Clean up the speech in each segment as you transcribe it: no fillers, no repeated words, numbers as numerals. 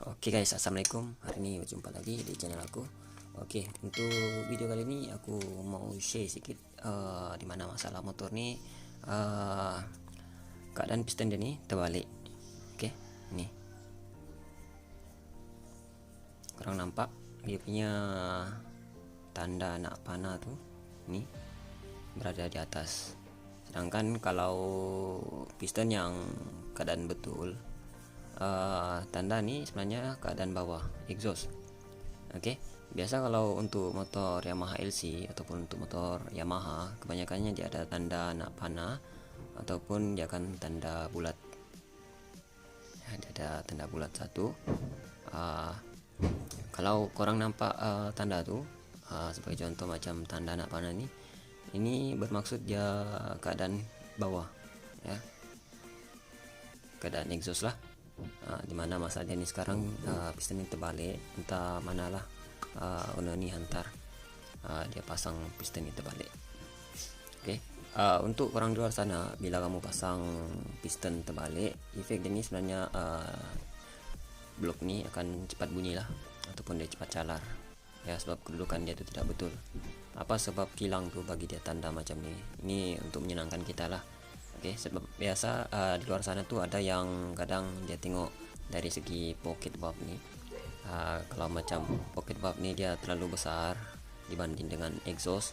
Oke guys, assalamualaikum. Hari ini berjumpa lagi di channel aku. Oke, untuk video kali ini aku mau share sedikit di mana masalah motor nih, keadaan piston dia nih terbalik. Oke, nih kurang nampak dia punya tanda anak panah tuh, nih berada di atas. Sedangkan kalau piston yang keadaan betul, tanda nih sebenarnya keadaan bawah exhaust. Oke, biasa kalau untuk motor Yamaha LC ataupun untuk motor Yamaha kebanyakannya dia ada tanda anak panah ataupun dia akan tanda bulat. Ya, dia ada tanda bulat satu. Kalau korang nampak tanda tuh, sebagai contoh macam tanda anak panah ini bermaksud dia keadaan bawah, ya, keadaan exhaust lah. Dimana masalahnya ini sekarang piston ini terbalik, entah manalah owner ni hantar dia pasang piston ini terbalik. Oke, untuk orang di luar sana, bila kamu pasang piston terbalik, efek dia ni sebenarnya blok ni akan cepat bunyi lah, ataupun dia cepat calar, ya, sebab kedudukan dia itu tidak betul. Apa sebab kilang tuh bagi dia tanda macam ini untuk menyenangkan kita lah. Oke, sebab biasa di luar sana tuh ada yang kadang dia tengok dari segi pocket valve nih. Kalau macam pocket valve nih dia terlalu besar dibanding dengan exhaust,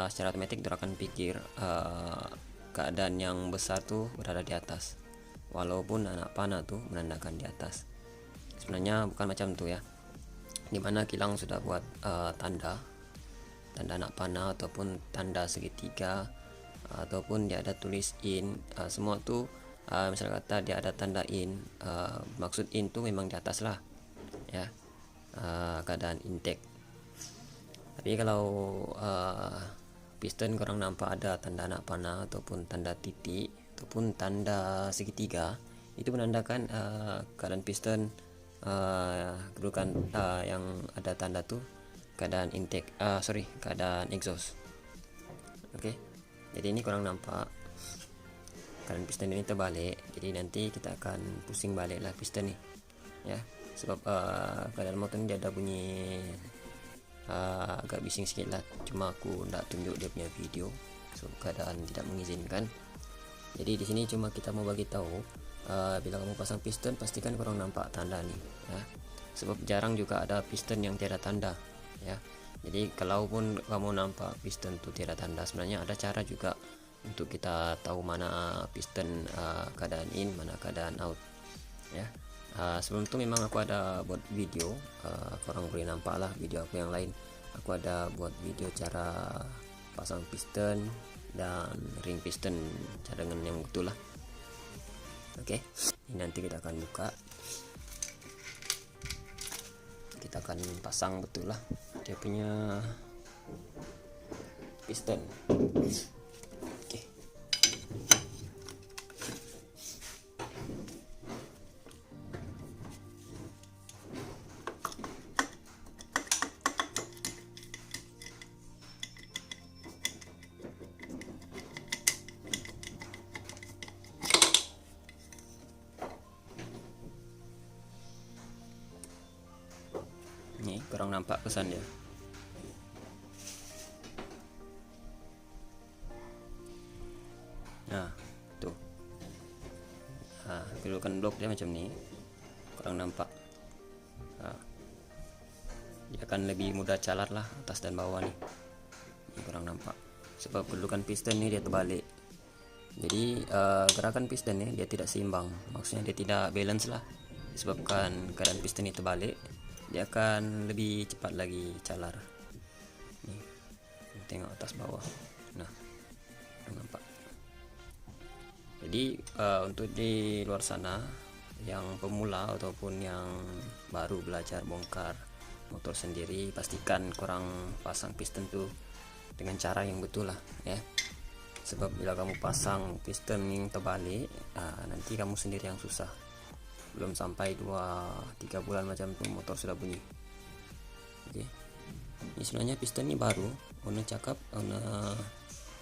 secara otomatis dia akan pikir keadaan yang besar tuh berada di atas, walaupun anak panah tuh menandakan di atas. Sebenarnya bukan macam tuh, ya, dimana kilang sudah buat tanda anak panah ataupun tanda segitiga, ataupun dia ada tulis in, semua tuh misalnya kata dia ada tanda in, maksud in tuh memang di atas lah, ya, keadaan intake. Tapi kalau piston kurang nampak ada tanda anak panah ataupun tanda titik ataupun tanda segitiga, itu menandakan keadaan piston kedudukan yang ada tanda tuh keadaan intake, keadaan exhaust. Oke, jadi ini kurang nampak keadaan piston ini terbalik, jadi nanti kita akan pusing balik lah piston nih, ya, sebab keadaan motor ini dia ada bunyi agak bising sedikit lah, cuma aku tidak tunjuk dia punya video sebab keadaan tidak mengizinkan. Jadi di sini cuma kita mau bagi tahu, bila kamu pasang piston pastikan kurang nampak tanda nih, ya, sebab jarang juga ada piston yang tiada tanda, ya. Jadi kalaupun kamu nampak piston tuh tiada tanda, sebenarnya ada cara juga untuk kita tahu mana piston keadaan in, mana keadaan out, ya. Sebelum itu memang aku ada buat video, korang boleh nampak lah video aku yang lain. Aku ada buat video cara pasang piston dan ring piston, cara dengan yang betul lah. Oke, ini nanti kita akan buka, kita akan pasang betul lah dia punya piston. Oke, ini kurang nampak kesan dia. Nah, tuh, kedudukan blok dia macam ni, kurang nampak. Dia akan lebih mudah calar lah atas dan bawah nih. Ini kurang nampak sebab kedudukan piston ni dia terbalik. Jadi gerakan piston ni dia tidak seimbang, maksudnya dia tidak balance lah, disebabkan keadaan piston ni terbalik, dia akan lebih cepat lagi calar. Nih, tengok atas bawah. Nah, nampak. Jadi untuk di luar sana yang pemula ataupun yang baru belajar bongkar motor sendiri, pastikan korang pasang piston tuh dengan cara yang betul lah, ya. Sebab bila kamu pasang piston yang terbalik, nanti kamu sendiri yang susah. Belum sampai 2-3 bulan macam tuh motor sudah bunyi. Oke, ini sebenarnya piston ini baru, owner cakap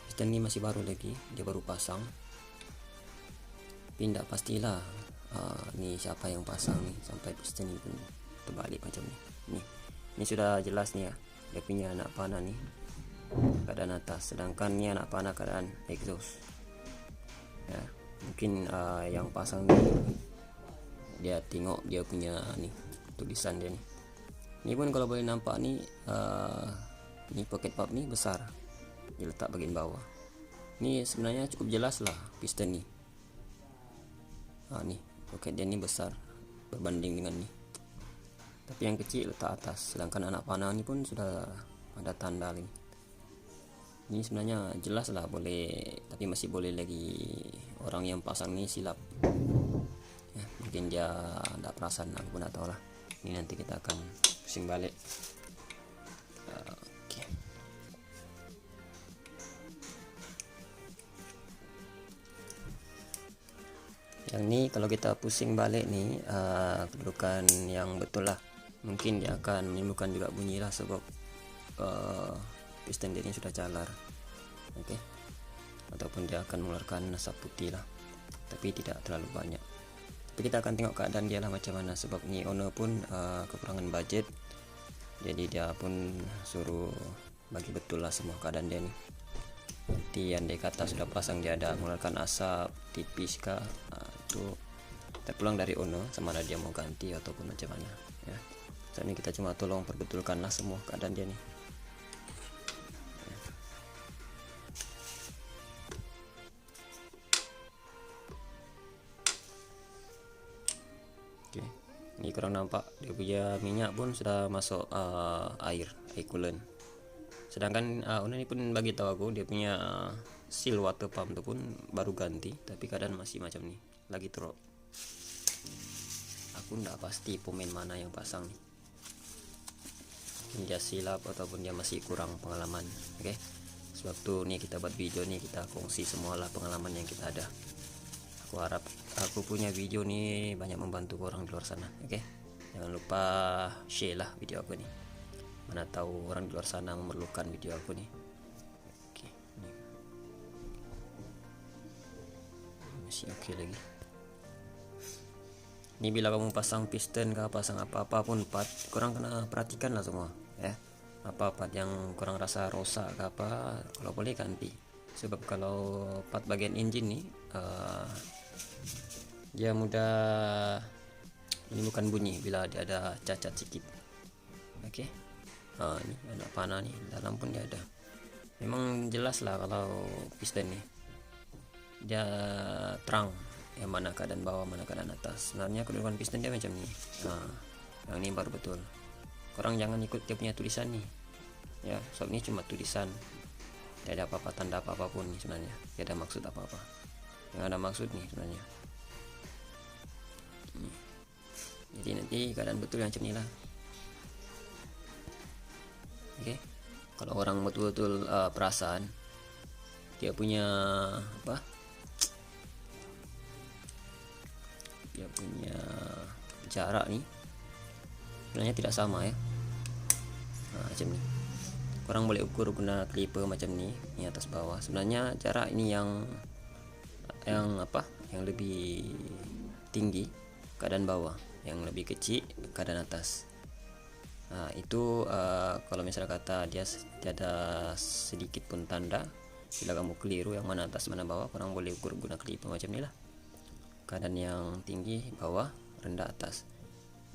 piston ini masih baru lagi, dia baru pasang. Tapi tidak pastilah Ini siapa yang pasang nih sampai piston ini pun terbalik macam nih. Ini sudah jelas nih ya, dia punya anak panah nih keadaan atas, sedangkan ini anak panah keadaan exhaust ya. Mungkin yang pasang nih dia tengok dia punya nih tulisan dia nih. Ini pun kalau boleh nampak nih, ini pocket valve nih besar, dia letak bagian bawah. Ini sebenarnya cukup jelas lah piston nih. Nih pocket dia nih besar berbanding dengan nih, tapi yang kecil letak atas, sedangkan anak panah ini pun sudah ada tanda nih. Ini sebenarnya jelas lah boleh, tapi masih boleh lagi orang yang pasang ini silap ya, mungkin dia tidak perasan, aku pun tidak tahu lah. Ini nanti kita akan pusing balik. Oke. Yang ini kalau kita pusing balik nih, kedudukan yang betul lah, mungkin dia akan menimbulkan juga bunyi lah, sebab piston dia ini sudah calar. Oke. Ataupun dia akan mengeluarkan asap putih lah, tapi tidak terlalu banyak. Tapi kita akan tengok keadaan dia lah macam mana, sebab ini owner pun kekurangan budget, jadi dia pun suruh bagi betul lah semua keadaan dia nih. Nanti yang dia kata sudah pasang dia ada mengeluarkan asap tipis kah, itu terpulang dari owner sama ada dia mau ganti ataupun macam mana ya. Saat ini kita cuma tolong perbetulkan lah semua keadaan dia nih. Oke, ini kurang nampak, dia punya minyak pun sudah masuk air coolant. Sedangkan owner ini pun bagi tahu aku dia punya seal water pump itu pun baru ganti, tapi keadaan masih macam nih, lagi drop. Aku ndak pasti pemain mana yang pasang nih, mungkin dia silap ataupun dia masih kurang pengalaman. Oke, sewaktu nih kita buat video nih, kita kongsi semualah pengalaman yang kita ada. Aku harap aku punya video nih banyak membantu orang di luar sana. Oke, jangan lupa share lah video aku nih, mana tahu orang di luar sana memerlukan video aku nih. Oke, masih oke lagi. Ini bila kamu pasang piston kah, pasang apa-apa pun part, kurang kena perhatikan lah semua ya. Apa part yang kurang rasa rosak ke apa, kalau boleh ganti. Sebab kalau part bagian engine nih dia mudah menimbulkan bunyi bila dia ada cacat sedikit. Oke. Ini ada panah nih, dalam pun dia ada. Memang jelas lah kalau piston nih dia terang, yang mana keadaan bawah, mana keadaan atas. Sebenarnya kedudukan piston dia macam ni. Yang ini baru betul. Korang jangan ikut dia punya tulisan nih ya, sebab ini cuma tulisan, tidak ada apa-apa, tanda apa-apa pun nih sebenarnya, tidak ada maksud apa-apa. Yang ada maksud nih sebenarnya, jadi nanti keadaan betul yang macam ni lah. Oke, kalau orang betul-betul perasan dia punya apa, dia punya jarak nih sebenarnya tidak sama ya. Macam ni, korang boleh ukur guna clipper macam ni atas bawah. Sebenarnya jarak ini yang apa, yang lebih tinggi keadaan bawah, yang lebih kecil keadaan atas. Itu kalau misalnya kata dia ada sedikit pun tanda, bila kamu keliru yang mana atas mana bawah, korang boleh ukur guna clipper macam ni lah. Keadaan yang tinggi bawah, rendah atas.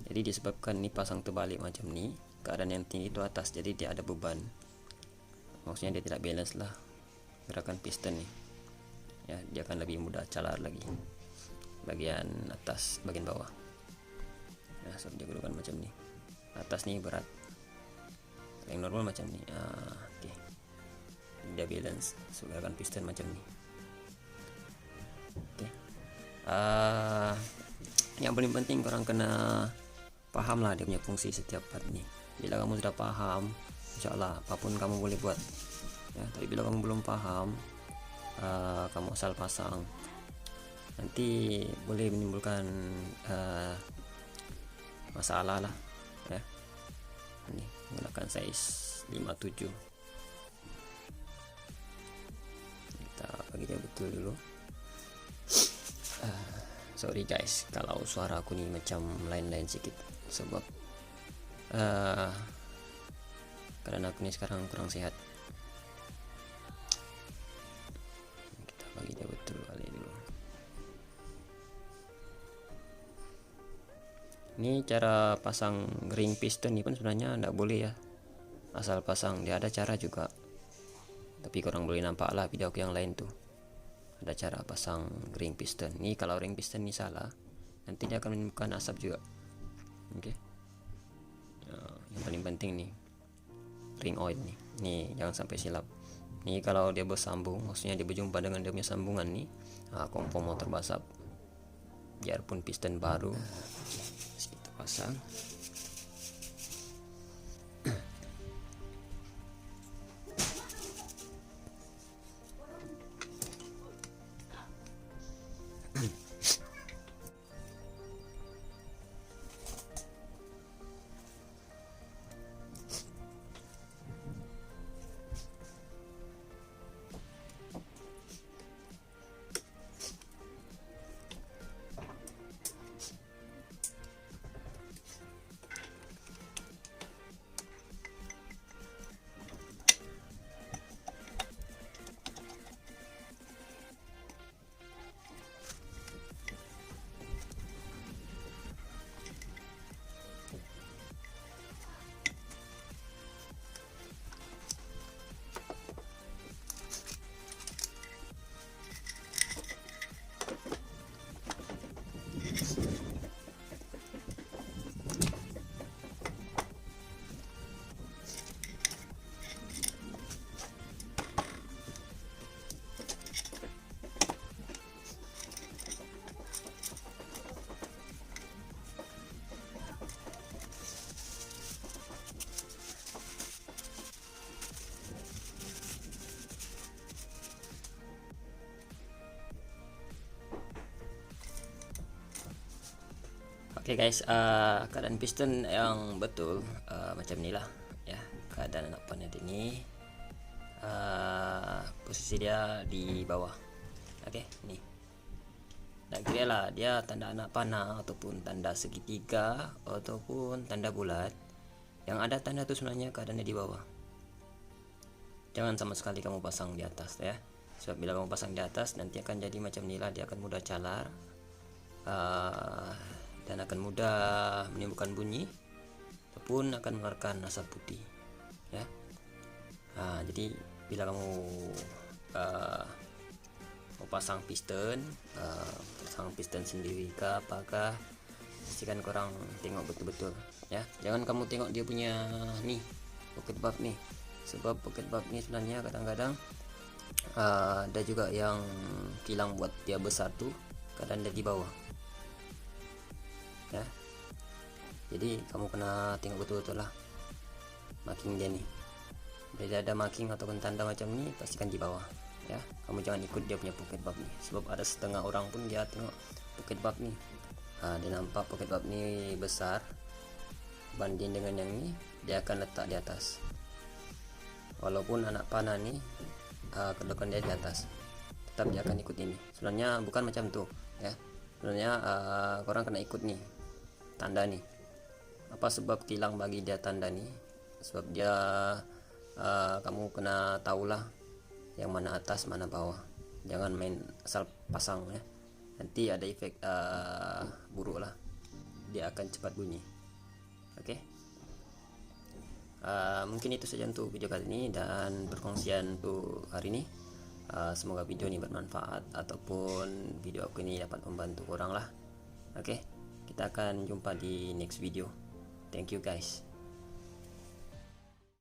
Jadi disebabkan ini pasang terbalik macam ni, keadaan yang tinggi itu atas, jadi dia ada beban, maksudnya dia tidak balance lah gerakan piston nih ya. Dia akan lebih mudah calar lagi bagian atas, bagian bawah ya. So dia kedudukan macam ni, atas nih berat, yang normal macam ni. Oke, dia balance, so gerakan piston macam ni. Oke, yang paling penting korang kena paham lah dia punya fungsi setiap part nih. Bila kamu sudah paham, insyaallah apapun kamu boleh buat ya. Tapi bila kamu belum paham, kamu asal pasang, nanti boleh menimbulkan masalah lah ya. Ini menggunakan size 57, kita bagi dia betul dulu. sorry guys kalau suara aku nih macam lain-lain sedikit, sebab karena aku nih sekarang kurang sehat. Kita bagi dia betul kali dulu. Ini cara pasang ring piston ini pun sebenarnya tidak boleh ya, asal pasang. Dia ada cara juga, tapi kurang boleh nampak lah video aku yang lain tuh. Ada cara pasang ring piston. Nih kalau ring piston ini salah, nanti dia akan menimbulkan asap juga. Oke. Yang paling penting nih ring oil nih jangan sampai silap. Nih kalau dia bersambung, maksudnya dia berjumpa dengan dia punya sambungan nih, kompor motor basap. Biarpun piston baru, kita pasang. Oke guys, keadaan piston yang betul macam inilah ya, keadaan anak panah ini. Posisi dia di bawah. Oke, nih. Nah, kira lah dia tanda anak panah ataupun tanda segitiga ataupun tanda bulat. Yang ada tanda itu sebenarnya keadaannya di bawah. Jangan sama sekali kamu pasang di atas ya. Sebab bila kamu pasang di atas nanti akan jadi macam inilah, dia akan mudah calar. Dan akan mudah menimbulkan bunyi ataupun akan mengeluarkan asap putih ya. Jadi bila kamu mau pasang piston sendiri kah apakah, pastikan korang tengok betul-betul ya. Jangan kamu tengok dia punya nih pocket bulb nih, sebab pocket bulb nih sebenarnya kadang-kadang ada juga yang kilang buat dia besar tuh, kadang ada di bawah ya. Jadi kamu kena tengok betul-betul lah marking dia nih. Bila ada marking ataupun tanda macam ini, pastikan di bawah ya. Kamu jangan ikut dia punya pocket bulb nih, sebab ada setengah orang pun dia tengok pocket bulb nih, dia nampak pocket bulb nih besar banding dengan yang ini, dia akan letak di atas. Walaupun anak panah nih kedudukan dia di atas, tetap dia akan ikut ini. Sebenarnya bukan macam tuh ya. Sebenarnya korang kena ikut nih tanda nih. Apa sebab kilang bagi dia tanda nih? Sebab dia kamu kena tahulah yang mana atas mana bawah. Jangan main asal pasang ya, nanti ada efek buruk lah, dia akan cepat bunyi. Oke. Mungkin itu saja untuk video kali ini dan perkongsian untuk hari ini. Semoga video ini bermanfaat ataupun video aku ini dapat membantu orang lah. Oke, kita akan jumpa di next video. Thank you guys.